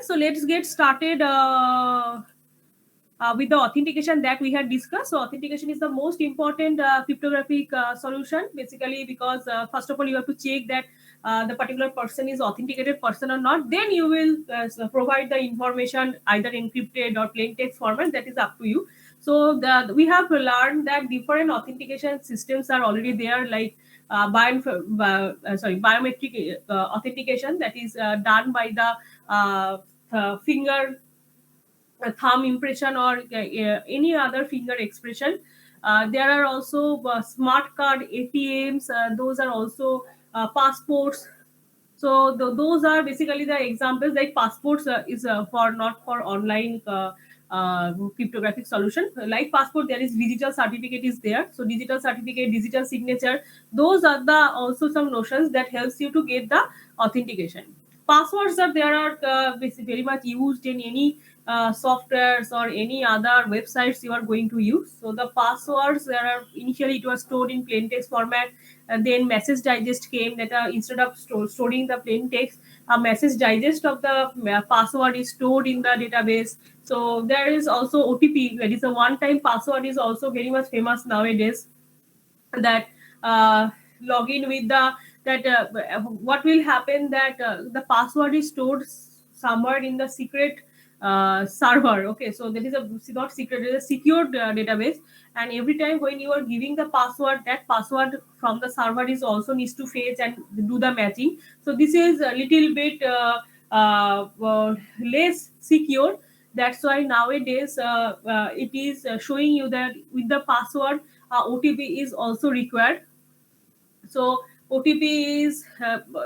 so let's get started with the authentication that we had discussed. So authentication is the most important cryptographic solution, basically, because first of all, you have to check that the particular person is authenticated person or not. Then you will provide the information either encrypted or plain text format. That is up to you. So we have learned that different authentication systems are already there, like biometric authentication, that is done by the finger thumb impression or any other finger expression. There are also smart card ATMs. Those are also passports. So those are basically the examples. Like passports is for not for online cryptographic solution. Like passport, there is digital certificate is there. So digital certificate, digital signature. Those are the also some notions that helps you to get the authentication. Passwords are there are very much used in any softwares or any other websites you are going to use. So the passwords, there are initially it was stored in plain text format, and then message digest came that instead of storing the plain text, a message digest of the password is stored in the database. So there is also OTP, that is a one time password, is also very much famous nowadays, that login with the that what will happen that the password is stored somewhere in the secret server. Okay, so that is a not secret, it is a secured database, and every time when you are giving the password, that password from the server is also needs to fetch and do the matching. So this is a little bit less secure. That's why nowadays it is showing you that with the password OTP is also required. So OTP is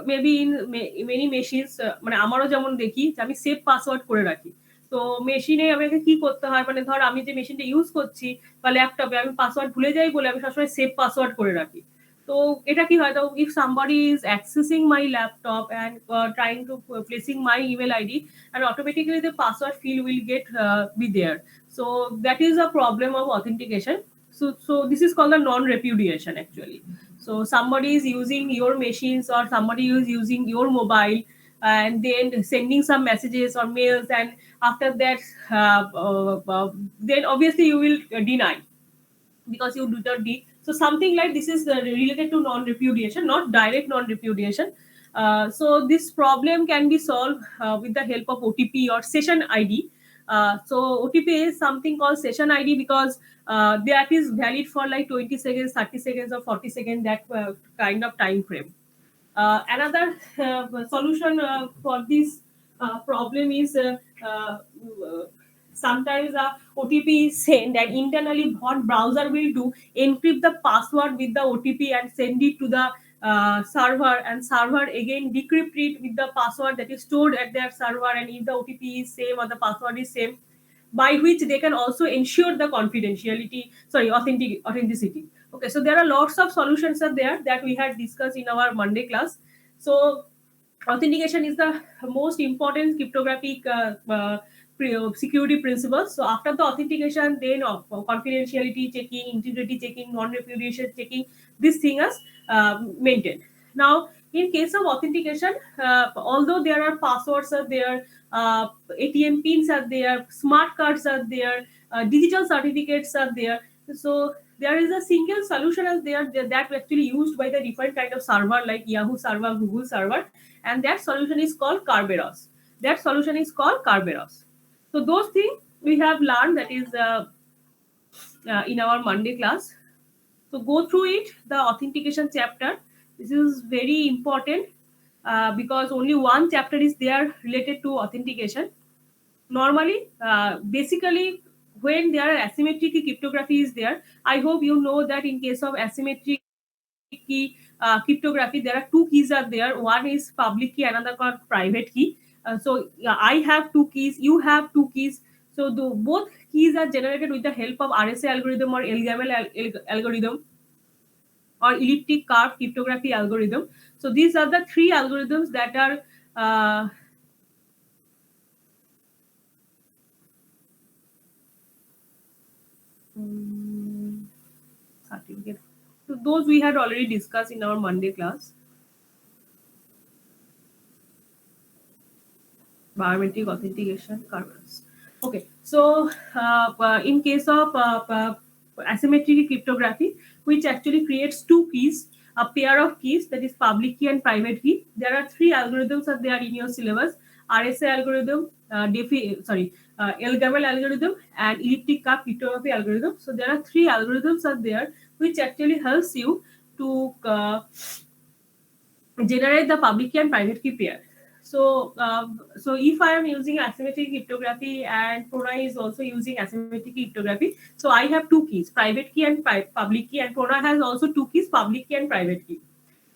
maybe in many machines, মানে আমারও যেমন দেখি যে আমি save password করে রাখি। তো মেশিনে আমাকে কি করতে হয়, মানে ধর আমি যে মেশিনটা ইউজ করছি বা ল্যাপটপে, আমি পাসওয়ার্ড ভুলে যাই বলে আমি সবসময় সেভ পাসওয়ার্ড করে রাখি। তো এটা কি হয়, তো if somebody is accessing my laptop and trying to placing my email ID, and automatically the password field will get be there. So that is a problem of authentication. So this is called the non-repudiation actually. So somebody is using your machines or somebody is using your mobile and then sending some messages or mails, and after that then obviously you will deny because you do not de. So something like this is related to non-repudiation, not direct non-repudiation. So this problem can be solved with the help of OTP or session ID. So OTP is something called session ID because that is valid for like 20 seconds, 30 seconds, or 40 seconds, that kind of time frame. Another solution for this problem is sometimes OTP is sent, and internally what browser will do, encrypt the password with the OTP and send it to the server, and server again decrypt it with the password that is stored at their server, and if the OTP is same or the password is same, by which they can also ensure the authenticity. Okay, so there are lots of solutions are there that we had discussed in our Monday class. So authentication is the most important cryptographic security principles. So after the authentication, then confidentiality checking, integrity checking, non-repudiation checking, this thing is maintained. Now in case of authentication, although there are passwords are there, ATM pins are there, smart cards are there, digital certificates are there. So there is a single solution as there that actually used by the different kind of server like Yahoo server, Google server, and that solution is called Kerberos. That solution is called Kerberos. So those things we have learned, that is in our Monday class. So go through it, the authentication chapter. This is very important because only one chapter is there related to authentication. Normally, basically, when there are asymmetric key cryptography is there, I hope you know that in case of asymmetric key cryptography, there are two keys are there. One is public key, another called private key. So I have two keys, you have two keys. So both keys are generated with the help of RSA algorithm or LGML algorithm or elliptic curve cryptography algorithm. So these are the three algorithms that are certificate. So those we had already discussed in our Monday class. biometric authentication kernels. Okay, so in case of asymmetric cryptography, which actually creates two keys, a pair of keys, that is public key and private key. There are three algorithms that they are in your syllabus: RSA algorithm, Elgamal algorithm, and elliptic curve cryptography algorithm. So there are three algorithms are there which actually helps you to generate the public key and private key pair. So if I am using asymmetric cryptography and Pranay is also using asymmetric cryptography, so I have two keys, private key and public key, and Pranay has also two keys, public key and private key.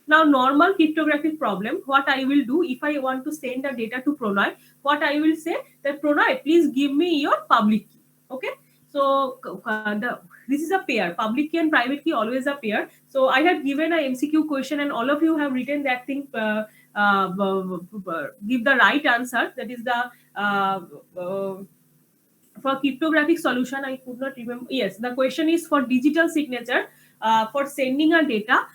Now, normal cryptographic problem, what I will do if I want to send the data to Pranay, what I will say that Pranay, please give me your public key. Okay. So this is a pair. Public key and private key always a pair. So I have given a MCQ question and all of you have written that thing. Give the right answer. That is the for cryptographic solution. I could not remember. Yes, the question is for digital signature. For sending a data,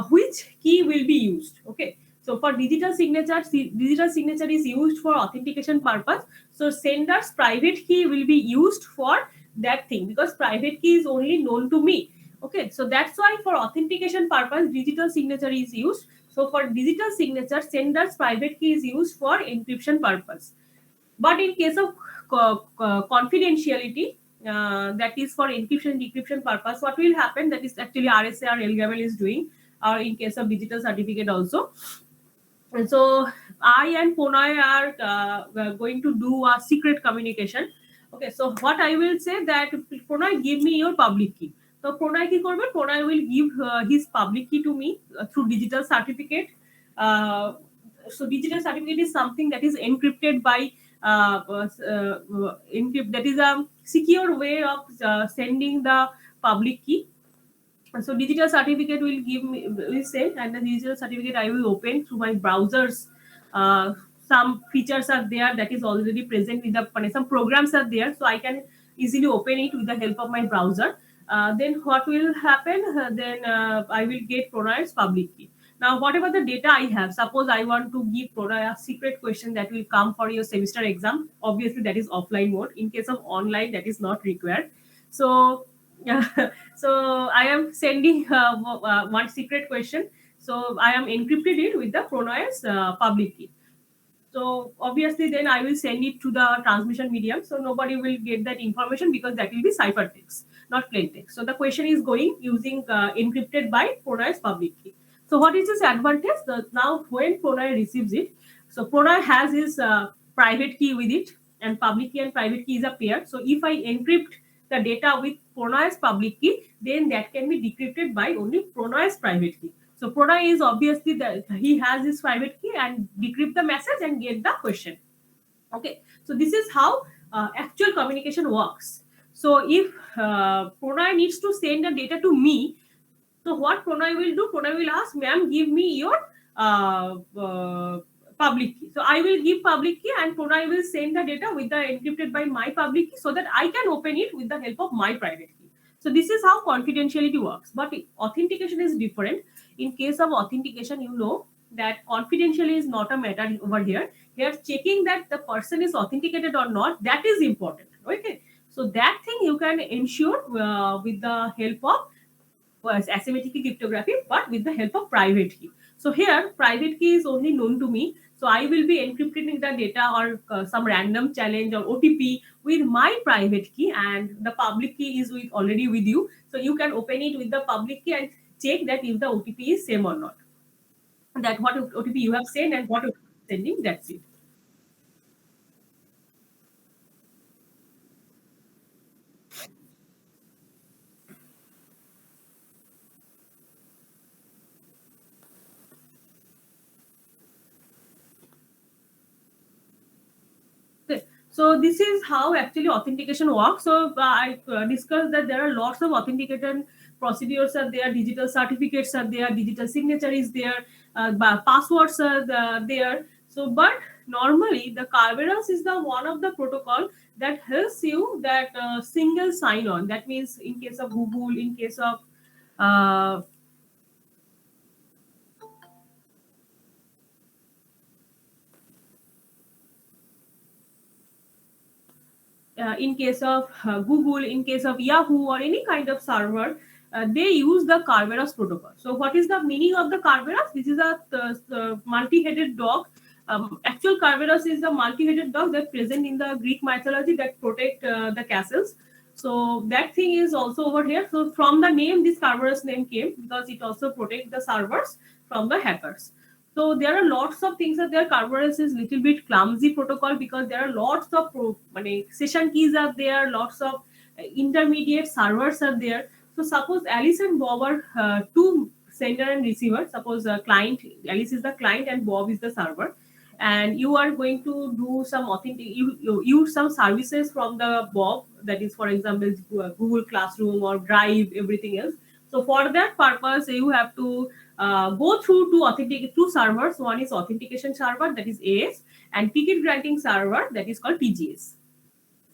which key will be used? Okay. So for digital signature is used for authentication purpose. So sender's private key will be used for that thing because private key is only known to me. Okay, so that's why for authentication purpose, digital signature is used. So for digital signature, sender's private key is used for encryption purpose. But in case of confidentiality, that is for encryption decryption purpose, what will happen? That is actually RSA or LGAML is doing, or in case of digital certificate also. And so I and Pranay are going to do a secret communication. Okay, so what I will say that Pranay, give me your public key. So Pranay ki korbe? Pranay will give his public key to me through digital certificate. So digital certificate is something that is encrypted by that is a secure way of sending the public key. So digital certificate will give me will send, and the digital certificate I will open through my browsers. Some features are there that is already present with the some programs are there, so I can easily open it with the help of my browser. Then what will happen? Then I will get Pranay's public key. Now, whatever the data I have, suppose I want to give Pranay a secret question that will come for your semester exam. Obviously, that is offline mode. In case of online, that is not required. So, yeah, so I am sending one secret question. So I am encrypted it with the Pranay's public key. So obviously, then I will send it to the transmission medium. So nobody will get that information because that will be ciphertext, not plain text. So the question is going using encrypted by Pranay's public key. So what is this advantage? Now when Pranay receives it, so Pranay has his private key with it, and public key and private key is a pair. So if I encrypt the data with Pranay's public key, then that can be decrypted by only Pranay's private key. So Pranay is obviously that he has his private key and decrypt the message and get the question. Okay, so this is how actual communication works. So if Pranay needs to send the data to me, so what Pranay will do? Pranay will ask, "Ma'am, give me your public key." So I will give public key, and Pranay will send the data with the encrypted by my public key, so that I can open it with the help of my private key. So this is how confidentiality works. But authentication is different. In case of authentication, you know that confidentiality is not a matter over here. Here, checking that the person is authenticated or not, that is important. Okay. So that thing you can ensure with the help of was asymmetric cryptography, but with the help of private key. So here, private key is only known to me. So I will be encrypting the data or some random challenge or OTP with my private key, and the public key is already with you. So you can open it with the public key and check that if the OTP is same or not. That what OTP you have sent and what OTP sending. That's it. Okay. So this is how actually authentication works. So I discussed that there are lots of authentication procedures are there, digital certificates are there, digital signature is there, passwords are there. So, but normally the Kerberos is the one of the protocol that helps you that single sign on. That means in case of Google, in case of uh, in case of Google, in case of Yahoo, or any kind of server, they use the Kerberos protocol. So, what is the meaning of the Kerberos? This is a multi-headed dog. Actual Kerberos is the multi-headed dog that present in the Greek mythology that protect the castles. So that thing is also over here. So from the name, this Kerberos name came because it also protect the servers from the hackers. So there are lots of things that there. Kerberos is little bit clumsy protocol because there are lots of session keys are there, lots of intermediate servers are there. So suppose Alice and Bob are two sender and receiver. Suppose client Alice is the client and Bob is the server, and you are going to do some you use some services from the Bob, that is for example Google Classroom or Drive, everything else. So for that purpose you have to go through two servers. One is authentication server, that is AS, and ticket granting server, that is called TGS.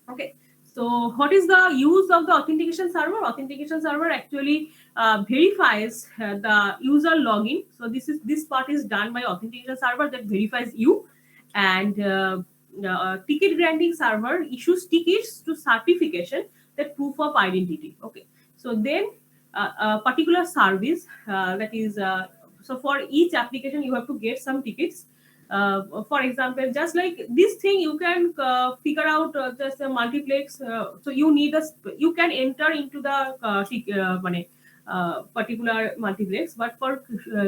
Okay. So what is the use of the authentication server? Authentication server actually verifies the user login. So this part is done by authentication server that verifies you, and ticket granting server issues tickets to certification, that proof of identity. Okay. So then a particular service that is so for each application you have to get some tickets. For example, just like this thing, you can figure out just a multiplex. So you need you can enter into the particular multiplex, but for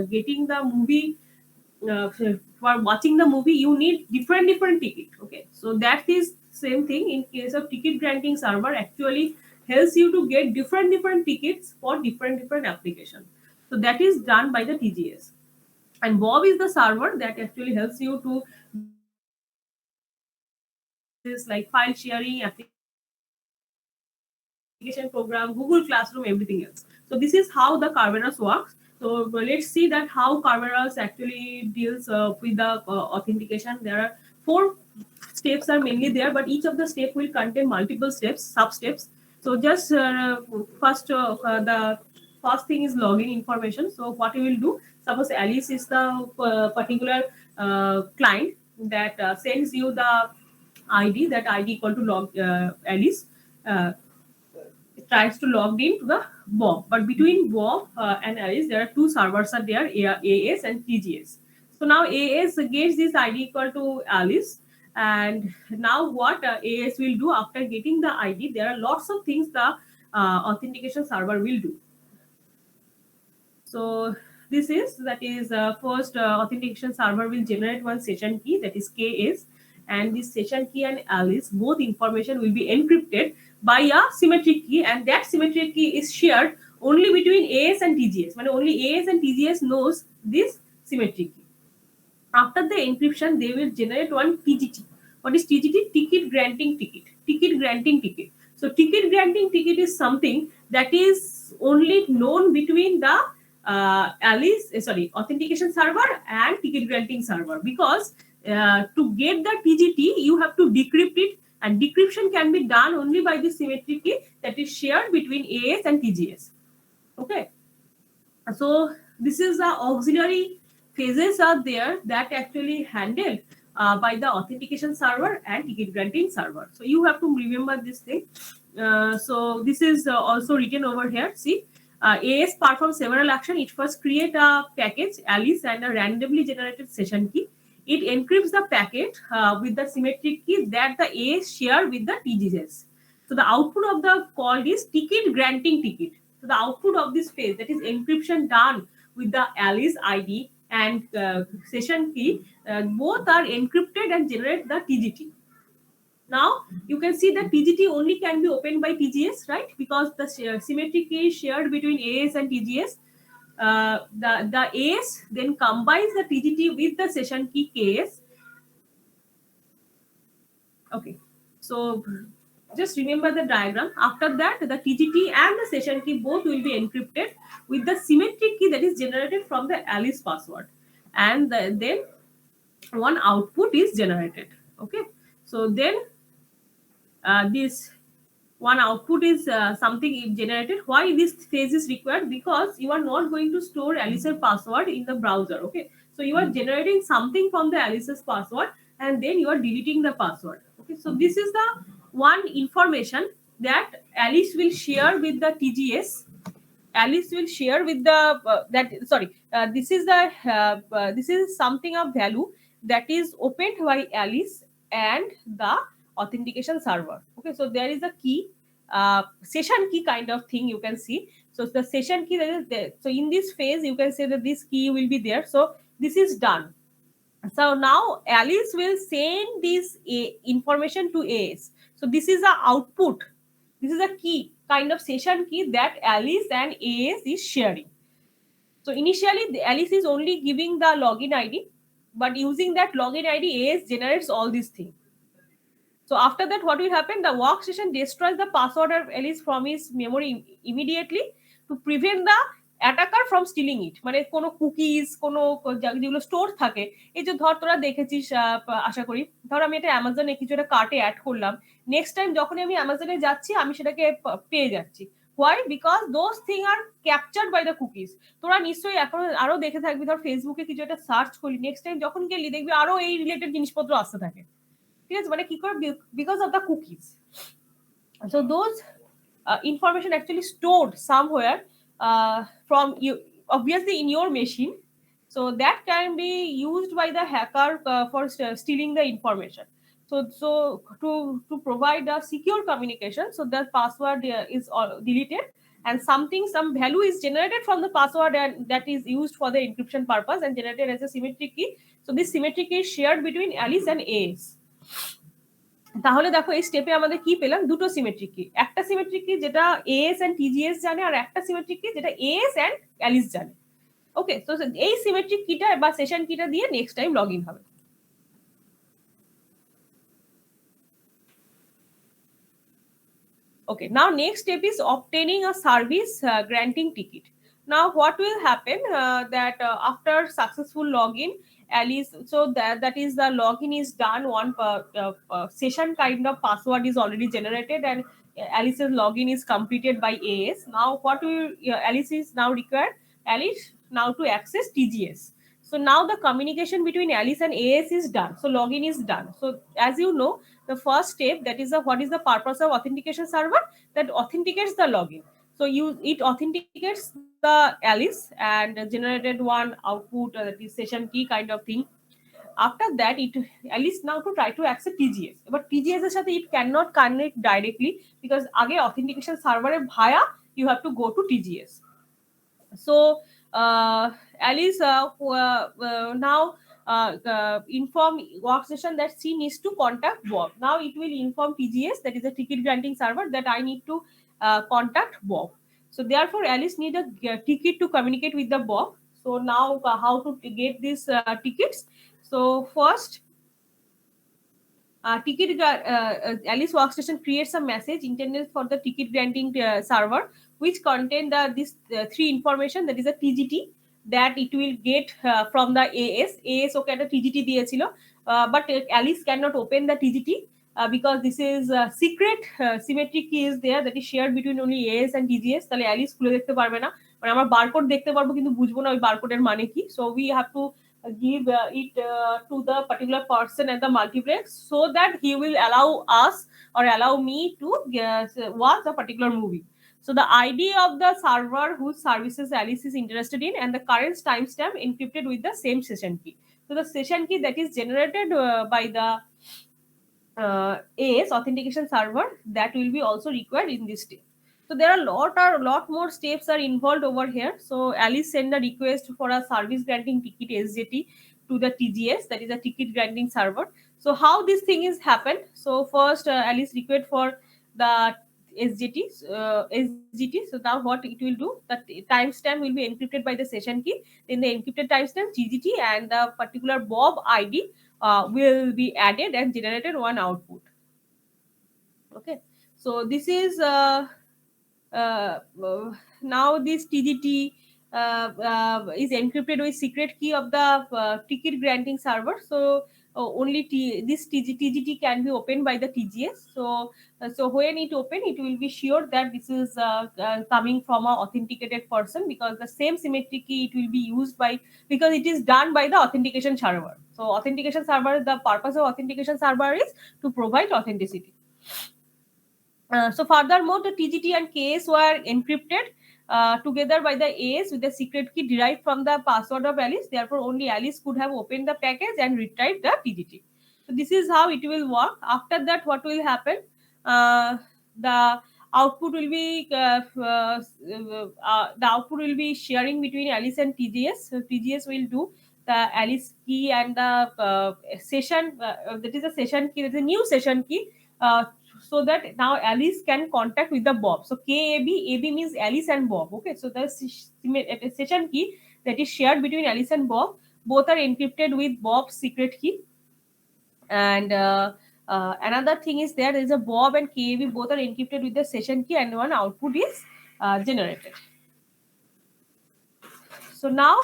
getting the movie, for watching the movie, you need different ticket. Okay, so that is same thing in case of ticket granting server. Actually, helps you to get different tickets for different applications. So that is done by the TGS. And Bob is the server that actually helps you to this like file sharing, application program, Google Classroom, everything else. So this is how the Kerberos works. So let's see that how Kerberos actually deals with the authentication. There are 4 steps are mainly there, but each of the step will contain multiple steps, sub steps. So just the first thing is login information. So what you will do, suppose Alice is the particular client that sends you the ID, that ID equal to Alice. Tries to log in to the Bob, but between Bob and Alice, there are 2 servers are there, AS and TGS. So now AS gets this ID equal to Alice, and now what AS will do after getting the ID, there are lots of things the authentication server will do. So this is first authentication server will generate one session key, that is KS, and this session key and Alice both information will be encrypted by a symmetric key, and that symmetric key is shared only between AS and TGS. When only AS and TGS knows this symmetric key. After the encryption, they will generate one TGT. What is TGT? Ticket granting ticket. Ticket granting ticket. So ticket granting ticket is something that is only known between the authentication server and ticket granting server, because to get the TGT you have to decrypt it, and decryption can be done only by the symmetric key that is shared between AS and TGS. Okay, so this is the auxiliary phases are there that actually handled by the authentication server and ticket granting server. So you have to remember this thing. So this is also written over here. See, AS performs several actions. It first create a package Alice and a randomly generated session key. It encrypts the packet with the symmetric key that the AS share with the TGS. So the output of the call is ticket granting ticket. So the output of this phase, that is encryption done with the Alice ID and session key, both are encrypted and generate the TGT. Now you can see that TGT only can be opened by TGS, right? Because the symmetric key is shared between AS and TGS. The AS then combines the TGT with the session key KS. Okay, so just remember the diagram. After that, the TGT and the session key both will be encrypted with the symmetric key that is generated from the Alice password, and then one output is generated. Okay, so then this one output is something generated. Why this phase is required? Because you are not going to store Alice's password in the browser. Okay, so you are generating something from the Alice's password, and then you are deleting the password. Okay, so this is the one information that Alice will share with the TGS. Alice will share with the this is something of value that is opened by Alice and the authentication server. Okay, so there is a key, session key kind of thing you can see. So the session key that is there. So in this phase, you can say that this key will be there. So this is done. So now Alice will send this information to AS. So this is the output. This is a key, kind of session key that Alice and AS is sharing. So initially, Alice is only giving the login ID, but using that login ID, AS generates all these things. So after that, what will happen? The workstation destroys the password of Alice from his memory immediately to prevent the attacker from stealing it. মানে কোনো cookies, কোনো যেগুলো store থাকে, এই যে ধর তোরা দেখেছিস, আশা করি, ধর আমি এটা অ্যামাজনে কিছু একটা কার্টে অ্যাড করলাম, নেক্সট টাইম যখনই আমি অ্যামাজনে যাচ্ছি আমি সেটাকে পেয়ে যাচ্ছি। Why? Because those thing are captured by the cookies. তোরা নিশ্চয়ই এখন আরো দেখে থাকবি, ধর ফেসবুকে কিছু একটা সার্চ করলি, নেক্সট টাইম যখন গেলি দেখবি আরো এই রিলেটেড জিনিসপত্র আসতে থাকে। ঠিক আছে, মানে কি করে? Because of the cookies. So those information actually stored somewhere from you, obviously in your machine. So that can be used by the hacker for stealing the information. So to provide a secure communication, so that password is deleted, and some value is generated from the password, and that is used for the encryption purpose and generated as a symmetric key. So this symmetric key is shared between Alice and AS. তাহলে দেখো এই স্টেপে আমাদের কি পেলাম? দুটো symmetric কি, একটা সিমেট্রিক কি যেটা এএস এন্ড টিজিএস জানে, আর একটা সিমেট্রিক কি যেটা এএস এন্ড অ্যালিস জানে। ওকে, তো এই সিমেট্রিক কিটা বা সেশন কিটা দিয়ে নেক্সট টাইম লগ ইন হবে। Okay, now next step is obtaining a service granting ticket. Now what will happen that after successful login, Alice, so that is the login is done, one session kind of password is already generated, and Alice's login is completed by AS. Now what will Alice is now required? Alice now to access TGS. So now the communication between Alice and AS is done. So login is done. So as you know, the first step, that is what is the purpose of authentication server? That authenticates the login. So it authenticates the Alice and generated one output, that is session key kind of thing. After that, it Alice now to try to access TGS, but TGS এর সাথে it cannot connect directly because আগে authentication server via you have to go to TGS. So Alice now inform workstation that she needs to contact Bob. Now it will inform TGS, that is a ticket granting server, that I need to contact Bob. So therefore Alice need a ticket to communicate with the Bob. So now how to get these tickets? So first, Alice workstation creates a message intended for the ticket granting server, which contain this three information, that is a TGT that it will get from the AS. Okay, একটা TGT দিয়েছিল, but Alice cannot open the TGT because this is secret symmetric key is there that is shared between only AS and TGS. তাহলে Alice খুলে দেখতে পারবে না, মানে আমরা barcode দেখতে পারবো কিন্তু বুঝবো না ওই বারকোডের মানে কি। So we have to give it to the particular person at the multiplex, so that he will allow us or allow me to watch a particular movie. So the ID of the server whose services Alice is interested in, and the current timestamp encrypted with the same session key. So the session key that is generated by the AS authentication server, that will be also required in this step. So there are lot more steps are involved over here. So Alice send a request for a service granting ticket SGT to the TGS, that is a ticket granting server. So how this thing is happened? So first Alice request for the SGT. So now what it will do, that timestamp will be encrypted by the session key, then the encrypted timestamp GGT and the particular Bob ID will be added and generated one output. Okay, so this is now this TGT is encrypted with secret key of the ticket granting server. So only this TGT can be opened by the TGS. So when it open, it will be sure that this is coming from an authenticated person, because the same symmetric key it will be used by, because it is done by the authentication server. So authentication server, the purpose of authentication server is to provide authenticity. So furthermore, the TGT and KS were encrypted together by the AS with the secret key derived from the password of Alice. Therefore, only Alice could have opened the package and retrieved the TGT. So this is how it will work. After that, what will happen? The output will be the output will be sharing between Alice and TGS. So TGS will do the Alice key and the session. That is a session key. That is a new session key. So that now Alice can contact with the Bob. So KAB, AB means Alice and Bob. Okay, so the session key that is shared between Alice and Bob, both are encrypted with Bob's secret key. And another thing is there is a Bob and KAB both are encrypted with the session key, and one output is generated. So now,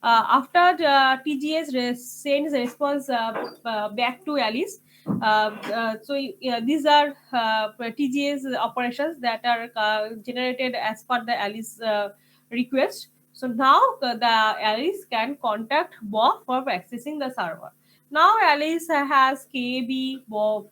after TGS sends response back to Alice, these are TGS operations that are generated as per the Alice request. So now the Alice can contact Bob for accessing the server. Now Alice has KAB Bob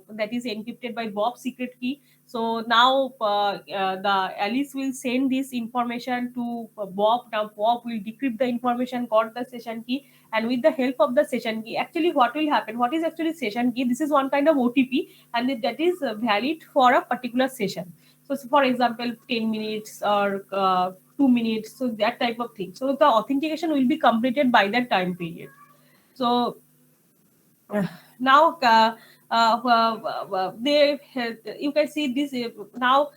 that is encrypted by Bob's secret key. So now the Alice will send this information to Bob. Now Bob will decrypt the information, got the session key, and with the help of the session key, actually what will happen? What is actually session key? This is one kind of OTP, and that is valid for a particular session. So for example, 10 minutes or 2 minutes, so that type of thing. So the authentication will be completed by that time period. So now they you can see this now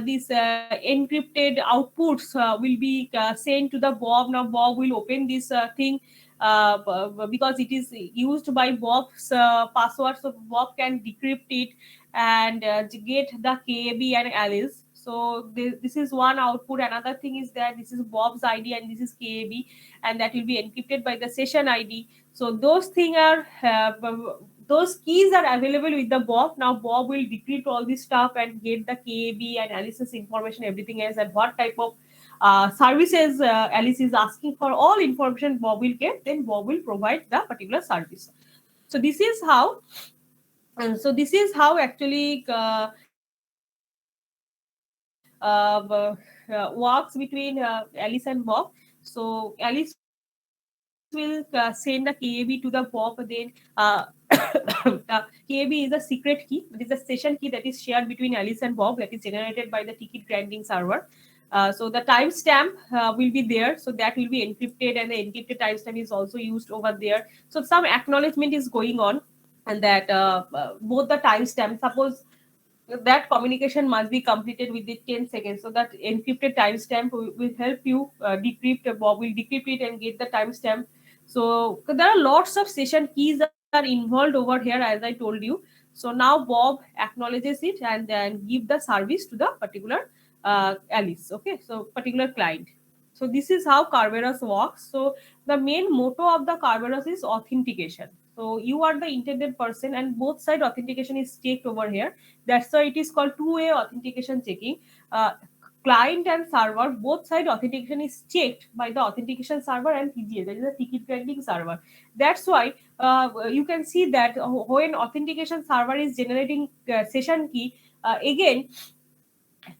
these encrypted outputs will be sent to the Bob. Now Bob will open this thing because it is used by Bob's password, so Bob can decrypt it and get the KAB and Alice. So this is one output. Another thing is that this is Bob's ID and this is KAB, and that will be encrypted by the session ID. So those things are those keys are available with the Bob. Now Bob will decrypt all this stuff and get the KAB and Alice's information, everything else, and what type of services Alice is asking for. All information Bob will get. Then Bob will provide the particular service. So this is how. This is how actually works between Alice and Bob. So Alice will send the KAB to the Bob. Then the KAB is a secret key. It is a session key that is shared between Alice and Bob, that is generated by the ticket granting server. So the timestamp will be there. So that will be encrypted, and the encrypted timestamp is also used over there. So some acknowledgement is going on, and that both the timestamp, suppose that communication must be completed within 10 seconds. So that encrypted timestamp will help you decrypt. Bob will decrypt it and get the timestamp. So there are lots of session keys that are involved over here, as I told you. So now Bob acknowledges it and then give the service to the particular Alice. Okay, so particular client. So this is how Kerberos works. So the main motto of the Kerberos is authentication. So you are the intended person, and both side authentication is checked over here. That's why it is called two-way authentication checking. Client and server, both side authentication is checked by the authentication server and TGS, that is a ticket granting server. That's why you can see that when authentication server is generating session key, again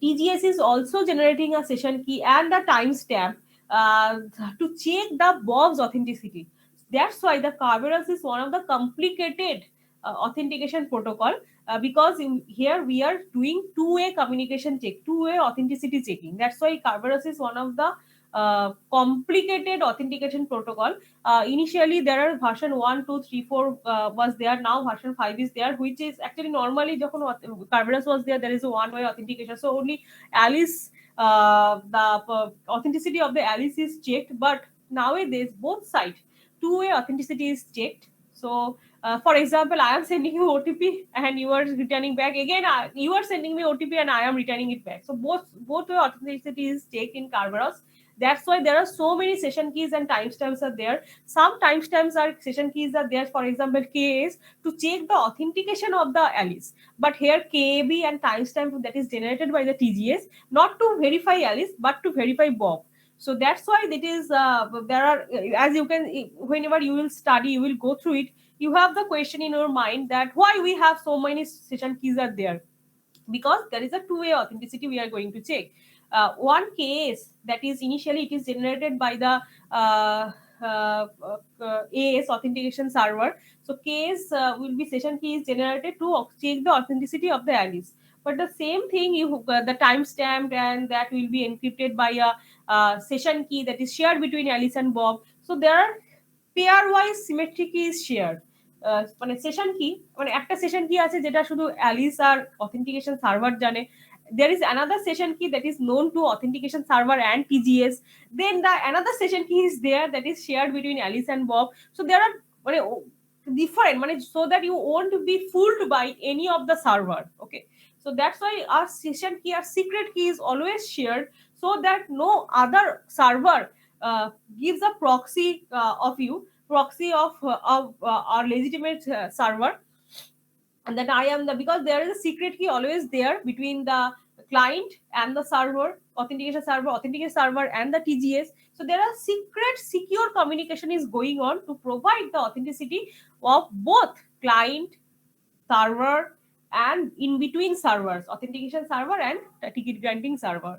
TGS is also generating a session key and a timestamp to check the Bob's authenticity. That's why the Kerberos is one of the complicated authentication protocol because here we are doing two-way communication check, two-way authenticity checking. That's why Kerberos is one of the complicated authentication protocol. Initially, there are version 1, 2, 3, 4 was there. Now version 5 is there, which is actually normally Kerberos was there. There is a one-way authentication. So only Alice, the authenticity of the Alice is checked. But nowadays, both sides, two-way authenticity is checked. So, for example, I am sending you OTP and you are returning back. Again, you are sending me OTP and I am returning it back. So both way authenticity is checked in Kerberos. That's why there are so many session keys and timestamps are there. Some timestamps are session keys are there. For example, KS to check the authentication of the Alice. But here KAB and timestamp that is generated by the TGS, not to verify Alice, but to verify Bob. So that's why it is there are, as you can, whenever you will study, you will go through it, you have the question in your mind that why we have so many session keys are there. because there is a two-way authenticity we are going to check. One case that is initially it is generated by the AS authentication server. So case will be session key is generated to check the authenticity of the Alice. But the same thing, you the timestamp and that will be encrypted by a session key that is shared between Alice and Bob. So there are pairwise symmetric key is shared. মানে session কি মানে একটা session কি আছে যেটা শুধু Alice আর authentication server জানে. There is another session key that is known to authentication server and TGS. Then the another session key is there that is shared between Alice and Bob. So there are মানে different মানে so that you won't be fooled by any of the server. Okay, so that's why our session key, our secret key is always shared so that no other server gives a proxy of you, proxy of our legitimate server, and that I am the, because there is a secret key always there between the client and the server, authentication server and the TGS. So there are secret secure communication is going on to provide the authenticity of both client, server, and in between servers, authentication server and ticket granting server.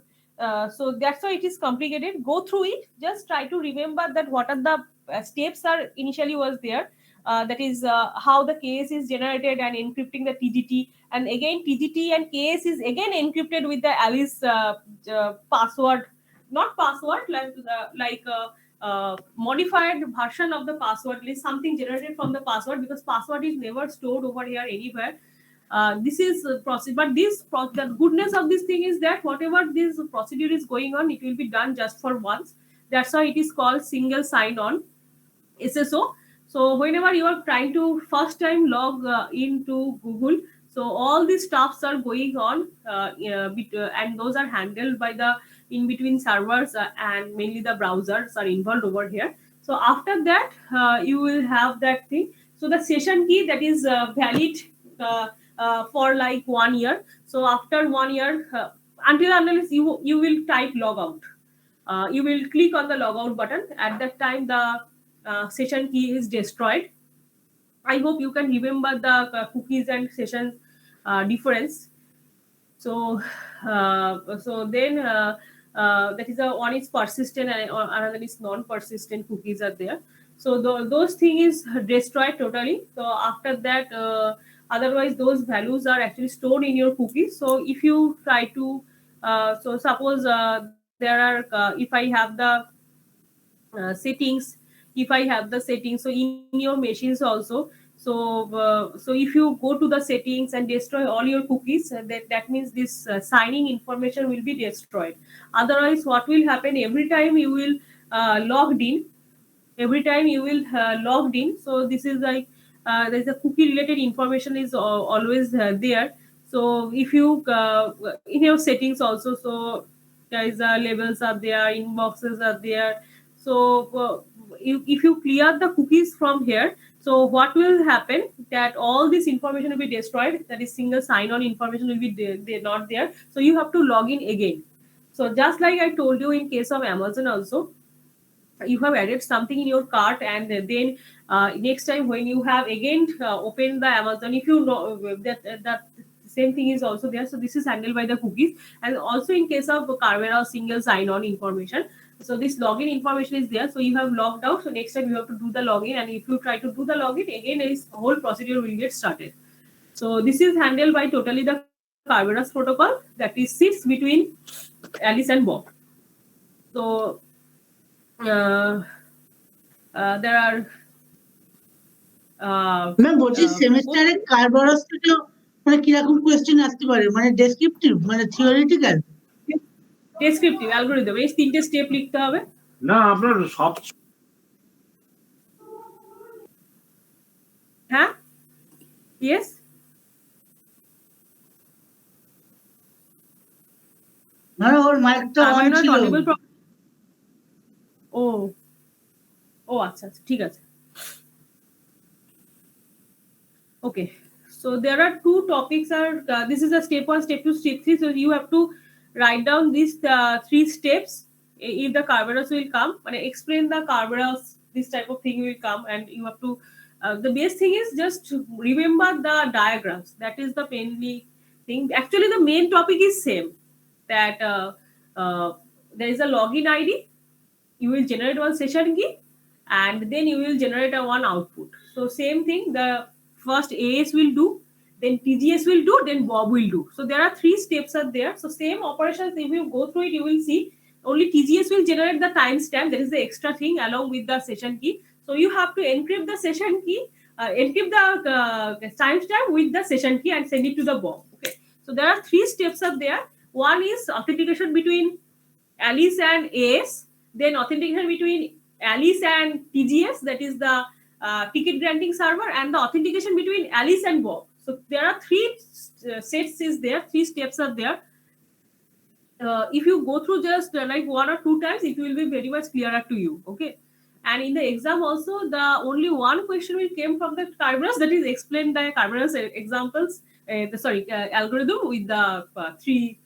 So that's why it is complicated. Go through it. Just try to remember that what are the steps are initially was there. That is how the case is generated and encrypting the TGT, and again TGT and case is again encrypted with the Alice password, not password like modified version of the password, at least something generated from the password, because password is never stored over here anywhere. This is process, but the goodness of this thing is that whatever this procedure is going on, it will be done just for once. That's why it is called single sign-on, SSO. So whenever you are trying to first time log into Google, so all these stuffs are going on, and those are handled by the in between servers, and mainly the browsers are involved over here. So after that, you will have that thing. So the session key that is valid for like 1 year. So after 1 year, unless you will type logout, you will click on the logout button. At that time, the session key is destroyed. I hope you can remember the cookies and sessions difference. So then that is one is persistent and another is non-persistent cookies are there. So those thing is destroyed totally. So after that, otherwise those values are actually stored in your cookies. So if you try to so suppose there are if I have the settings, if I have the settings, so in your machines also, so if you go to the settings and destroy all your cookies, that means this signing information will be destroyed. Otherwise what will happen, every time you will logged in, so this is like there's a cookie related information is always there. So if you in your settings also, so there is labels are there, inboxes are there. So if you clear the cookies from here, so what will happen, that all this information will be destroyed, that is single sign-on information will be not there. So you have to log in again. So just like I told you in case of Amazon also, you have added something in your cart, and then next time when you have again opened the Amazon, if you know that same thing is also there. So this is handled by the cookies. And also in case of Carvera single sign-on information, so this login information is there. So you have logged out, so next time you have to do the login, and if you try to do the login again, this whole procedure will get started. So this is handled by totally the Carvera's protocol that is sits between Alice and Bob. So there are ma'am বলছি সেমিস্টারে কার্বরাসটা মানে কিরকম question আসতে পারে, মানে descriptive মানে theoretical? Descriptive algorithm, এই তিনটে স্টেপ লিখতে হবে। না আপনার সব হ্যাঁ, ইয়েস, না ওর মাইকটা অন ছিল। ও ও আচ্ছা আচ্ছা, ঠিক আছে। Okay, so there are two topics are this is a step 1, step 2, step 3. So you have to write down these 3 steps. If the Carveras will come, explain the Carveras, this type of thing will come, and you have to the best thing is just to remember the diagrams. That is the mainly thing. Actually, the main topic is same, that there is a login ID. You will generate one session key, and then you will generate a one output. So same thing, the first AS will do, then TGS will do, then Bob will do. So there are 3 steps are there. So same operations, if you go through it, you will see only TGS will generate the timestamp. That is the extra thing along with the session key. So you have to encrypt the session key, encrypt the timestamp with the session key and send it to the Bob. Okay. So there are 3 steps are there. One is authentication between Alice and AS, then authentication between Alice and TGS, that is the ticket granting server, and the authentication between Alice and Bob. So there are 3 sets is there, 3 steps are there. If you go through just like 1 or 2 times, it will be very much clearer to you. Okay. And in the exam also, the only one question will came from the Kerberos, that is explained by Kerberos examples, algorithm with the 3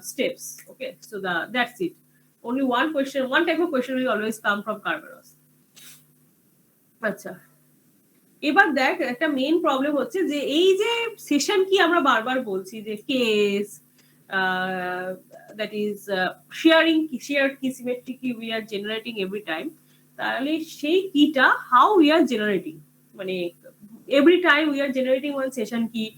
steps. Okay, so that's it. Only one question, one type of question will always come from Kerberos. আচ্ছা, এবার দেখ একটা main problem হচ্ছে যে এই যে session কি আমরা বারবার বলছি যে case that is shared key symmetry key we are generating every time, তাহলে সেই কিটা how we are generating, মানে every time we are generating one session key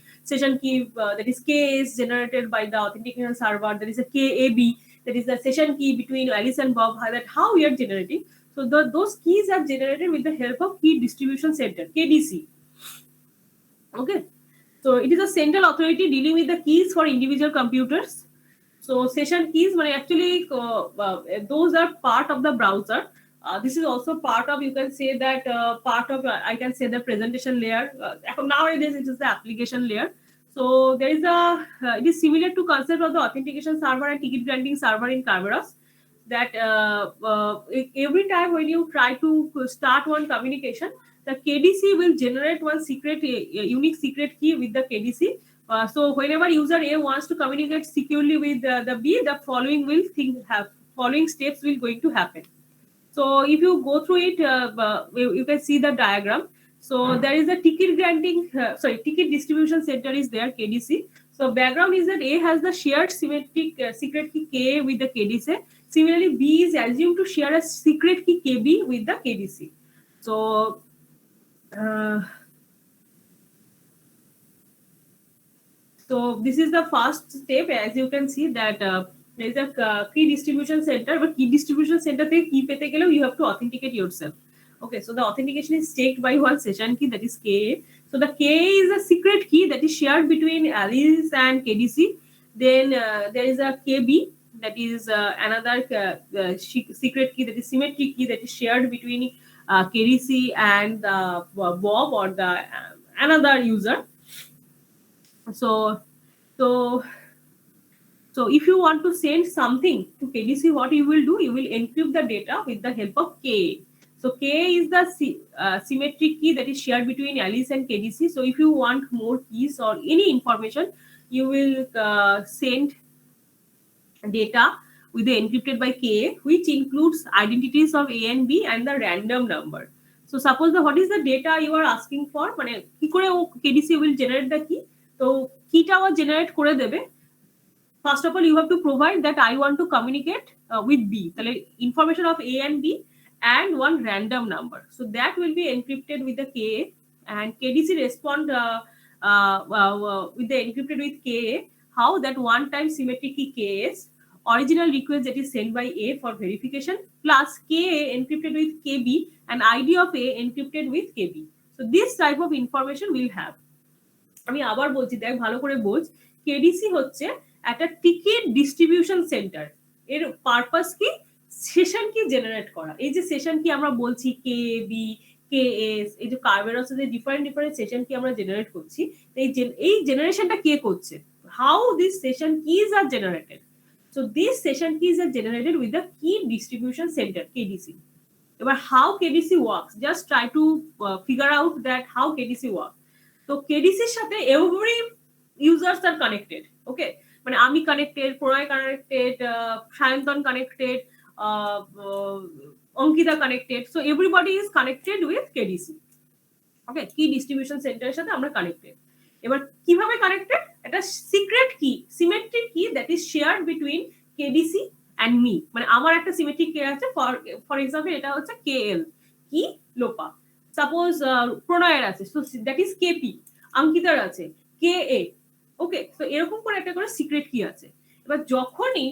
that is K is generated by the authentication server, there is a KAB, that is the session key between Alice and Bob, that how we are generating. So those keys are generated with the help of key distribution center, KDC. Okay, so it is a central authority dealing with the keys for individual computers. So session keys, actually those are part of the browser. This is also part of, you can say that part of I can say the presentation layer. Nowadays it is the application layer. So there is it is similar to concept of the authentication server and ticket granting server in Kerberos, that every time when you try to start one communication, the KDC will generate one secret, unique secret key with the KDC. So whenever user A wants to communicate securely with the B, the following steps will going to happen. So if you go through it, you can see the diagram. So there is a ticket distribution center is there, KDC. So background is that A has the shared symmetric secret key K with the KDC. Similarly, B is assumed to share a secret key KB with the KDC. So this is the first step. As you can see that there is a key distribution center, but key distribution center থেকে key পেতে গেলেও you have to authenticate yourself. Okay, so the authentication is staked by one session key, that is KA. So the KA is a secret key that is shared between Alice and KDC. Then there is a KB, that is another secret key, that is symmetric key, that is shared between KDC and Bob or the another user. So if you want to send something to KDC, what you will do? You will encrypt the data with the help of KA. So KA is the symmetric key that is shared between Alice and KDC. So if you want more keys or any information, you will send data with the encrypted by KA, which includes identities of A and B and the random number. So suppose what is the data you are asking for? কি করে KDC will generate the key? So keyটা O generate করে দেবে. First of all, you have to provide that I want to communicate with B. তাহলে information of A and B and one random number. So that will be encrypted with the KA, and KDC respond with the encrypted with KA. How? That one time symmetric key KS, original request that is sent by A for verification, plus KA encrypted with KB and ID of A encrypted with KB. So this type of information we'll have. আমি আবার বলছি, দেখ ভালো করে বোঝ, KDC হচ্ছে একটা ticket distribution centre. এর পারপাস কি? সেশন কি জেনারেট করা। এই যে সেশন কি আমরা বলছি KB, KS, এই যে Kerberos এর ডিফারেন্ট সেশন কি আমরা জেনারেট করছি, এই জেনারেশনটা কে করছে? How these session keys are generated? So these session keys are generated with the key distribution center, KDC. এবার how KDC works, just try to figure out that how KDC works. তো KDC এর সাথে every users are connected. Okay, আমি connected, Pranay connected, Sayantan connected, Ankita connected. So everybody is connected with KDC. Okay, কি distribution সেন্টারের সাথে আমরা connected. এবার কিভাবে কানেক্টেড? একটা secret shared between KDC and me. মানে আমার একটা symmetric key আছে, for example এটা হচ্ছে KL, কি লোপা, সাপোজ প্রণয়ের আছে, so that is KP, অঙ্কিতার আছে KA, ওকে। তো এরকম করে একটা করে সিক্রেট কি আছে। এবার যখনই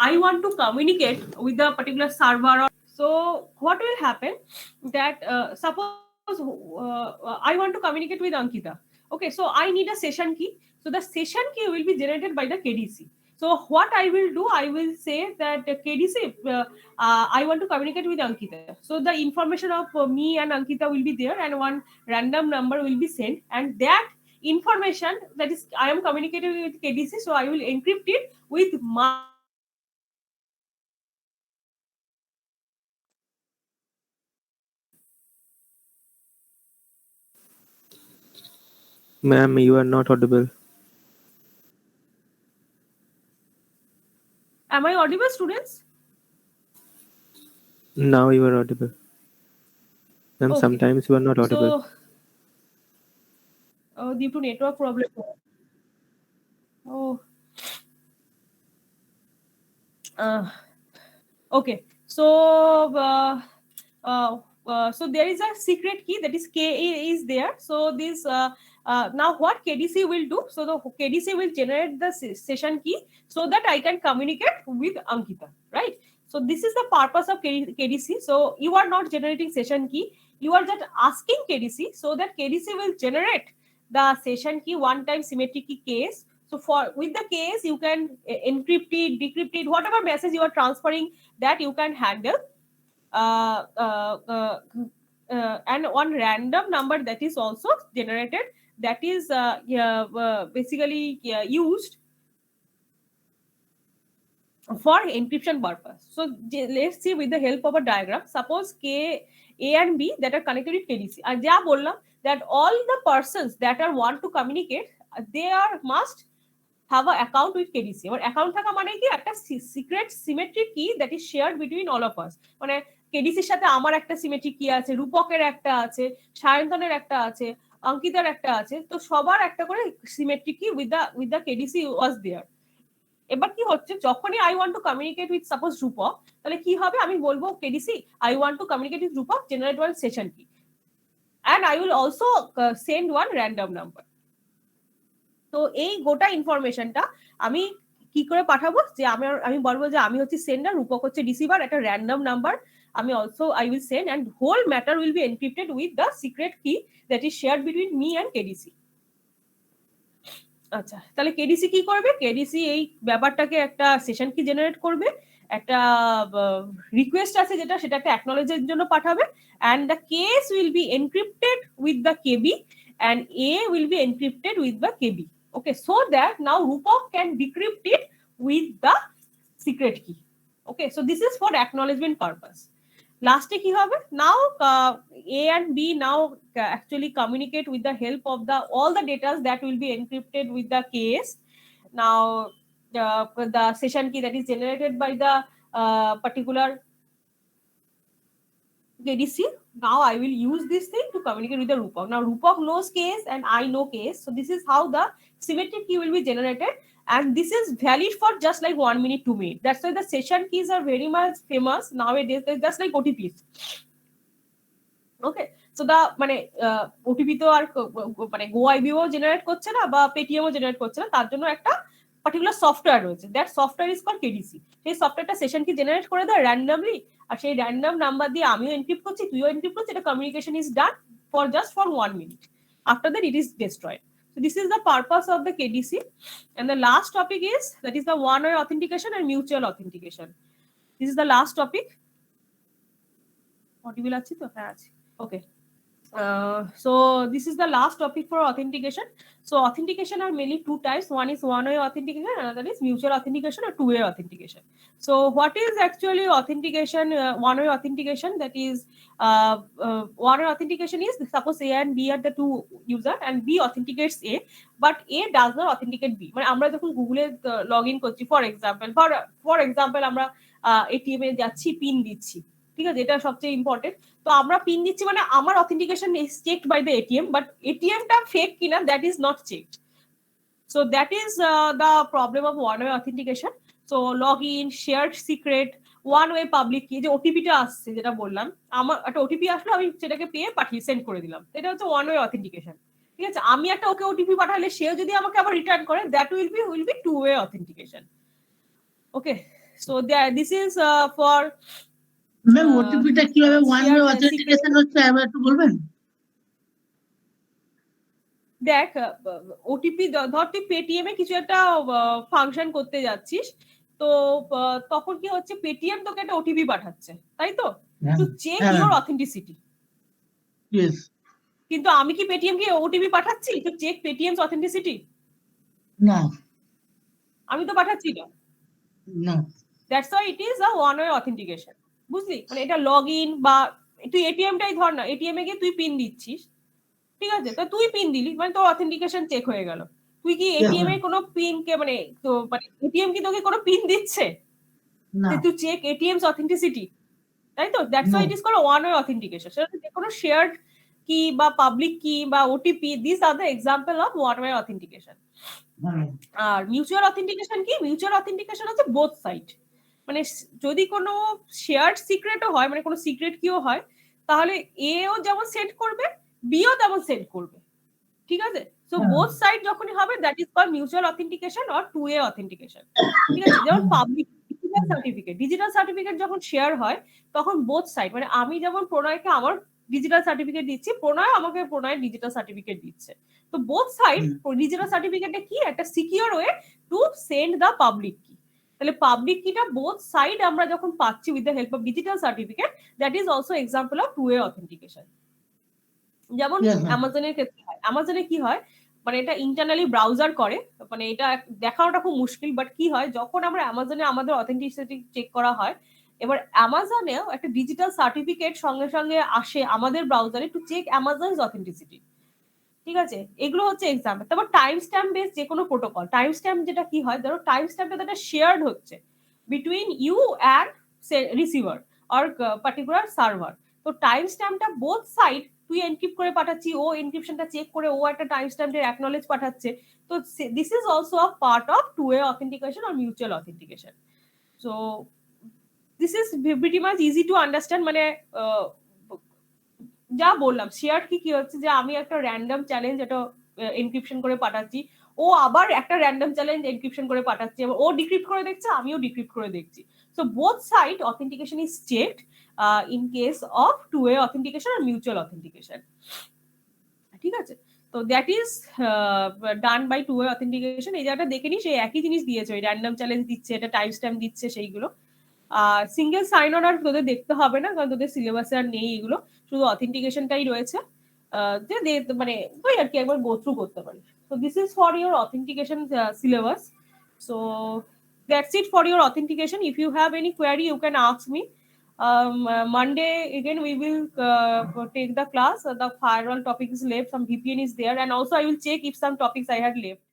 I want to communicate with the particular server, so what will happen that suppose I want to communicate with Ankita, okay, so I need a session key, so the session key will be generated by the KDC. So what I will do, I will say that KDC, I want to communicate with Ankita, so the information of me and Ankita will be there and one random number will be sent, and that information, that is I am communicating with KDC, so I will encrypt it with my Ma'am, you are not audible. Am I audible, students? Now you are audible. Ma'am, Okay. sometimes you are not audible. So due to network problem. Oh. Okay. So so there is a secret key, that is KA is there. So this now what KDC will do, so the KDC will generate the session key so that I can communicate with Ankita, right? So this is the purpose of KDC. So you are not generating session key, you are just asking KDC, so that KDC will generate the session key one time symmetric key case. So for with the case, you can encrypt it, decrypt it, whatever message you are transferring, that you can handle. And one random number that is also generated, that is basically used for encryption purpose. So let's see with the help of a diagram. Suppose K, A and B that are connected with KDC. And ja bollam that all the persons that are want to communicate, they are must have an account with KDC. Or account থাকা মানে কি, একটা secret symmetric কি that is shared between all of us. মানে কেডিসির সাথে আমার একটা symmetric কি আছে, রূপকের একটা আছে, সায়ন্তনের একটা আছে, অঙ্কিতার একটা আছে, তো সবার একটা করে symmetric key with the KDC was there. এবার কি হচ্ছে, যখনই I want to communicate with suppose Rupak, তাহলে কি হবে, আমি বলবো KDC I want to communicate with Rupak, generate one session key, and I will also send one random number. তো এই গোটা ইনফরমেশনটা আমি কি করে পাঠাবো, যে আমি বলবো যে আমি হচ্ছে সেন্ডার, রূপক হচ্ছে রিসিভার, একটা র্যান্ডম নাম্বার আমি also I will send, and whole matter will be encrypted with the secret key that is shared between me and KDC. আচ্ছা, তাহলে কেডিসি কি করবে, কেডিসি এই ব্যাপারটাকে একটা সেশন কি জেনারেট করবে, একটা রিকোয়েস্ট আছে যেটা, সেটা একটা অ্যাকনোলেজের জন্য পাঠাবে, and the case will be encrypted with the KB and A will be encrypted with the KB. Okay, so that now Rupak can decrypt it with the secret key. Okay, so this is for acknowledgement purpose. Lastly কি হবে, now A and B now actually communicate with the help of the all the data that will be encrypted with the case. Now the session key that is generated by the particular KDC, now I will use this thing to communicate with the Rupak. Now Rupak knows case and I know case, so this is how the symmetric key will be generated, and this is valid for just like 1 minute, 2 minutes. That's why the session keys are very much famous nowadays. They're just like OTPs. Okay, so the মানে OTP তো আর মানে GoIBO generate করছে না বা পেটিএমও generate করছে না, তার জন্য একটা পার্টিকুলার সফটওয়্যার রয়েছে, that software is called KDC. সেই সফটওয়্যারটা সেশন কি জেনারেট করে দেয় র্যান্ডমলি, আর সেই র্যান্ডম নাম্বার দিয়ে আমিও এনক্রিপ্ট করছি, তুইও এনক্রিপ্ট করছিস, এটা communication is done for just for 1 minute. After that it is destroyed. So this is the purpose of the KDC. And the last topic is, that is the one-way authentication and mutual authentication. This is the last topic. Audible আছে তো? হ্যাঁ আছে। Okay. So this is the last topic for authentication. So authentication are mainly two types. One is one-way authentication, another is mutual authentication or two-way authentication. So what is actually authentication, one-way authentication? That is one-way authentication is, suppose A and B are the two user and B authenticates A, but A does not authenticate B. মানে আমরা যখন গুগলে log in করছি, for example আমরা ATM এ যাচ্ছি, pin দিচ্ছি, ঠিক আছে, এটা সবচেয়ে ইম্পর্টেন্ট। তো আমরা পিন দিচ্ছি মানে আমার authentication is checked by the ATM, but এটিএমটা ফেক কিনা that is not checked. So that is the problem of one way authentication. So log in, shared secret, one way public key, যে ওটিপিটা আসছে যেটা বললাম, আমার একটা ওটিপি আসলো, আমি সেটাকে পেয়ে পাঠিয়ে সেন্ড করে দিলাম, এটা হচ্ছে ওয়ান ওয়ে অথেন্টিকেশন। ঠিক আছে, আমি একটা ওকে ওটিপি পাঠালে সেও যদি আমাকে আবার রিটার্ন করে, that will be two way authentication. Okay, so this is for ma'am ওটিপিটা কিভাবে ওয়ান ওয়ে shared অথেন্টিকেশন হচ্ছে একবার একটু বলবেন? দেখ, ওটিপি ধর তুই পেটিএম এ কিছু একটা ফাংশন করতে যাচ্ছিস, তো তখন কি হচ্ছে, পেটিএম তোকে একটা ওটিপি পাঠাচ্ছে, তাই তো, টু চেক হ্যাঁ ইউর অথেন্টিসিটি। ইয়েস। কিন্তু আমি কি পেটিএম কে ওটিপি পাঠাচ্ছি টু চেক পেটিএমস অথেন্টিসিটি? না আমি তো পাঠাচ্ছি না। না that's why it is a one way authentication. বুঝলি, মানে এটা লগ ইন বা তুই এটিএম টাই ধর না, এটিএম এ গিয়ে তুই পিন দিচ্ছিস, ঠিক আছে, তো তুই পিন দিলি মানে তোর অথেন্টিকেশন চেক হয়ে গেল। তুই কি এটিএম এর কোনো পিন কে মানে তো মানে এটিএম কি তোকে কোনো পিন দিচ্ছে না যে তুই চেক এটিএমস অথেন্টিসিটি? তাই তো, that's why it is called one way authentication. সেটা যে কোনো শেয়ার্ড কি বা পাবলিক কি বা OTP, this are the example of one way authentication. আর মিউচুয়াল অথেন্টিকেশন কি? মিউচুয়াল অথেন্টিকেশন হচ্ছে বোথ সাইড, মানে যদি কোনো শেয়ার্ড সিক্রেটও হয়, মানে কোনো সিক্রেট কিও হয়, তাহলে এও যেমন সেন্ড করবে, বিও তেমন সেন্ড করবে। ঠিক আছে, সো বোথ সাইড যখনই হবে, that is called mutual authentication or two way authentication. ঠিক আছে, যেমন পাবলিক ডিজিটাল সার্টিফিকেট যখন শেয়ার হয়, তখন বোথ সাইড, মানে আমি যেমন প্রণয়কে আমার ডিজিটাল সার্টিফিকেট দিচ্ছি, প্রণয় আমাকে প্রণয়ের ডিজিটাল সার্টিফিকেট দিচ্ছে, তো বোথ সাইড ডিজিটাল সার্টিফিকেটে কি একটা secure way to send the public key. তাহলে পাবলিক কিটা বোথ সাইড আমরা যখন পাচ্ছি with the help of digital certificate, that is also example of two way authentication. যেমন অ্যামাজনের ক্ষেত্রে হয়, অ্যামাজনে কি হয়, মানে এটা ইন্টারনালি ব্রাউজার করে, মানে এটা দেখানোটা খুব মুশকিল, বাট কি হয়, যখন আমরা অ্যামাজনে আমাদের অথেন্টিসিটি চেক করা হয়, এবার অ্যামাজনেও একটা ডিজিটাল সার্টিফিকেট সঙ্গে সঙ্গে আসে আমাদের ব্রাউজারে টু চেক অ্যামাজনস অথেন্টিসিটি। ঠিক আছে, এগুলো হচ্ছে এক্সাম্পল। তারপর টাইম স্ট্যাম্প বেস যে কোনো প্রোটোকল, টাইম স্ট্যাম্প যেটা কি হয়, ধরো টাইম স্ট্যাম্পটা যেটা শেয়ার্ড হচ্ছে between you and receiver or particular server, তো টাইম স্ট্যাম্পটা বোথ সাইড, তুই এনক্রিপ্ট করে পাঠাচ্ছি, ও এনক্রিপশনটা চেক করে ও একটা টাইম স্ট্যাম্পের অ্যাকনলেজ পাঠাচ্ছে, তো this is also a part of two way authentication or mutual authentication. So this is pretty much easy to understand. মানে যা বললাম, শেয়ার কি হচ্ছে, যে আমি একটা র্যান্ডম চ্যালেঞ্জ এটা এনক্রিপশন করে পাঠাচ্ছি, ও আবার একটা র্যান্ডম চ্যালেঞ্জ এনক্রিপশন করে পাঠাচ্ছে, ও ডিক্রিপ্ট করে দেখছে, আমিও ডিক্রিপ্ট করে দেখছি। So both side authentication is checked in case of two way authentication আর মিউচুয়াল অথেন্টিকেশন। ঠিক আছে, তো that is done by two way authentication. এই জায়গাটা দেখে নি, সেই একই জিনিস দিয়েছে, ওই র্যান্ডম চ্যালেঞ্জ দিচ্ছে, এটা টাইম স্ট্যাম্প দিচ্ছে, সেইগুলো। সিঙ্গেল সাইন অন আর তোদের দেখতে হবে না, কারণ তোদের সিলেবাসে আর নেই এগুলো, শুধু অথেন্টিকেশনটাই রয়েছে, যে মানে ওই আর কি একবার গো থ্রু করতে পারিস। So this is for your authentication syllabus. So that's it for your authentication. If you have any query you can ask me. Monday again we will take the class. The firewall topic is left, some VPN is there, and also I will check if some topics I had left.